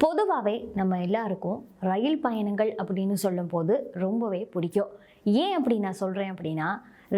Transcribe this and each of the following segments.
பொதுவாகவே நம்ம எல்லாருக்கும் ரயில் பயணங்கள் அப்படின்னு சொல்லும்போது ரொம்பவே பிடிக்கும். ஏன் அப்படி நான் சொல்கிறேன் அப்படின்னா,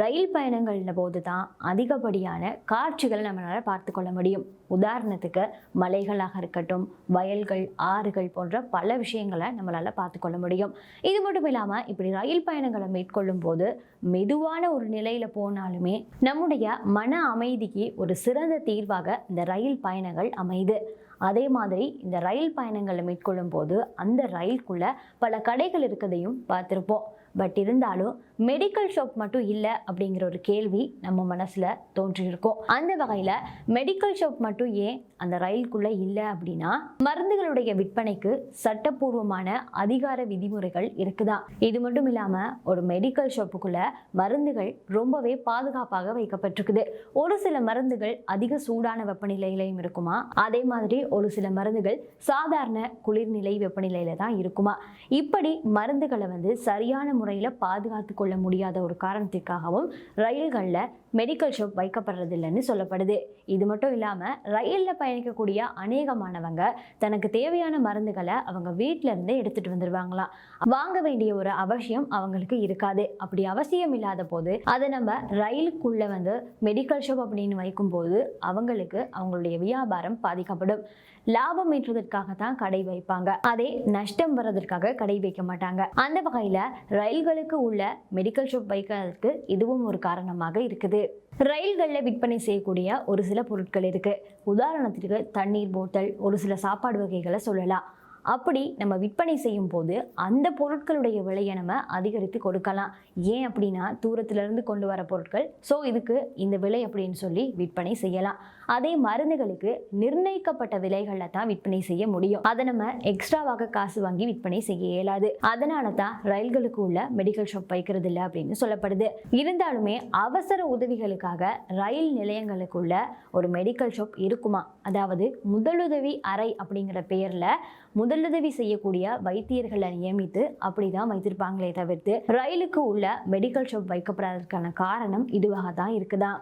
ரயில் பயணங்கள்ல போது தான் அதிகப்படியான காட்சிகளை நம்மளால் பார்த்து கொள்ள முடியும். உதாரணத்துக்கு மலைகளாக இருக்கட்டும், வயல்கள், ஆறுகள் போன்ற பல விஷயங்களை நம்மளால் பார்த்து கொள்ள முடியும். இது மட்டும் இல்லாமல் இப்படி ரயில் பயணங்களை மேற்கொள்ளும் போது மெதுவான ஒரு நிலையில் போனாலுமே நம்முடைய மன அமைதிக்கு ஒரு சிறந்த தீர்வாக இந்த ரயில் பயணங்கள் அமையுது. அதே மாதிரி இந்த ரயில் பயணங்களை மேற்கொள்ளும் போது அந்த ரயிலுக்குள்ள பல கடைகள் இருக்கிறதையும் பார்த்துருப்போம். பட் இருந்தாலும் மெடிக்கல் ஷாப் மட்டும் இல்லை அப்படிங்கிற ஒரு கேள்வி நம்ம மனசுல தோன்றியிருக்கும். அந்த வகையில மெடிக்கல் ஷாப் மட்டும் ஏன் அந்த ரயிலுக்குள்ள இல்லை அப்படின்னா, மருந்துகளுடைய விற்பனைக்கு சட்டப்பூர்வமான அதிகார விதிமுறைகள் இருக்குதா. இது மட்டும் இல்லாம ஒரு மெடிக்கல் ஷாப்புக்குள்ள மருந்துகள் ரொம்பவே பாதுகாப்பாக வைக்கப்பட்டிருக்குது. ஒரு சில மருந்துகள் அதிக சூடான வெப்பநிலையிலையும் இருக்குமா, அதே மாதிரி ஒரு சில மருந்துகள் சாதாரண குளிர்நிலை வெப்பநிலையில தான் இருக்குமா. இப்படி மருந்துகளை சரியான முறையில் பாதுகாத்து கொள்ள முடியாத ஒரு காரணத்திற்காகவும் ரயில்களில் மெடிக்கல் ஷாப் வைக்கப்படுறதில்லைன்னு சொல்லப்படுது. இது மட்டும் இல்லாமல் ரயிலில் பயணிக்கக்கூடிய அநேகமானவங்க தனக்கு தேவையான மருந்துகளை அவங்க வீட்டில இருந்தே எடுத்துட்டு வந்துடுவாங்களாம். வாங்க வேண்டிய ஒரு அவசியம் அவங்களுக்கு இருக்காது. அப்படி அவசியம் இல்லாத போது அதை நம்ம ரயிலுக்குள்ள மெடிக்கல் ஷாப் அப்படின்னு வைக்கும்போது அவங்களுக்கு அவங்களுடைய வியாபாரம் பாதிக்கப்படும். லாபம் ஈட்டுவதற்காக தான் கடை வைப்பாங்க, அதே நஷ்டம் வர்றதற்காக கடை வைக்க மாட்டாங்க. அந்த வகையில ரயில்களுக்கு உள்ள மெடிக்கல் ஷாப் வைக்கிறதுக்கு இதுவும் ஒரு காரணமாக இருக்குது. ரயில்களில் விற்பனை செய்யக்கூடிய ஒரு சில பொருட்கள் இருக்கு. உதாரணத்திற்கு தண்ணீர் போத்தல், ஒரு சில சாப்பாடு வகைகளை சொல்லலாம். அப்படி நம்ம விற்பனை செய்யும் போது அந்த பொருட்களுடைய விலையை நம்ம அதிகரித்து கொடுக்கலாம். ஏன் அப்படின்னா, தூரத்திலிருந்து கொண்டு வர பொருட்கள், ஸோ இதுக்கு இந்த விலை அப்படின்னு சொல்லி விற்பனை செய்யலாம். அதே மருந்துகளுக்கு நிர்ணயிக்கப்பட்ட விலைகளில் தான் விற்பனை செய்ய முடியும். அதை நம்ம எக்ஸ்ட்ராவாக காசு வாங்கி விற்பனை செய்ய இயலாது. அதனால தான் ரயில்களுக்கு உள்ள மெடிக்கல் ஷாப் வைக்கிறது இல்லை அப்படின்னு சொல்லப்படுது. இருந்தாலுமே அவசர உதவிகளுக்காக ரயில் நிலையங்களுக்குள்ள ஒரு மெடிக்கல் ஷாப் இருக்குமா, அதாவது முதலுதவி அறை அப்படிங்கிற பெயர்ல முதலுதவி செய்யக்கூடிய வைத்தியர்களை நியமித்து அப்படிதான் வைத்திருப்பாங்களே தவிர்த்து ரயிலுக்கு உள்ள மெடிக்கல் ஷாப் வைக்கப்படாததற்கான காரணம் இதுவாக தான் இருக்குதா.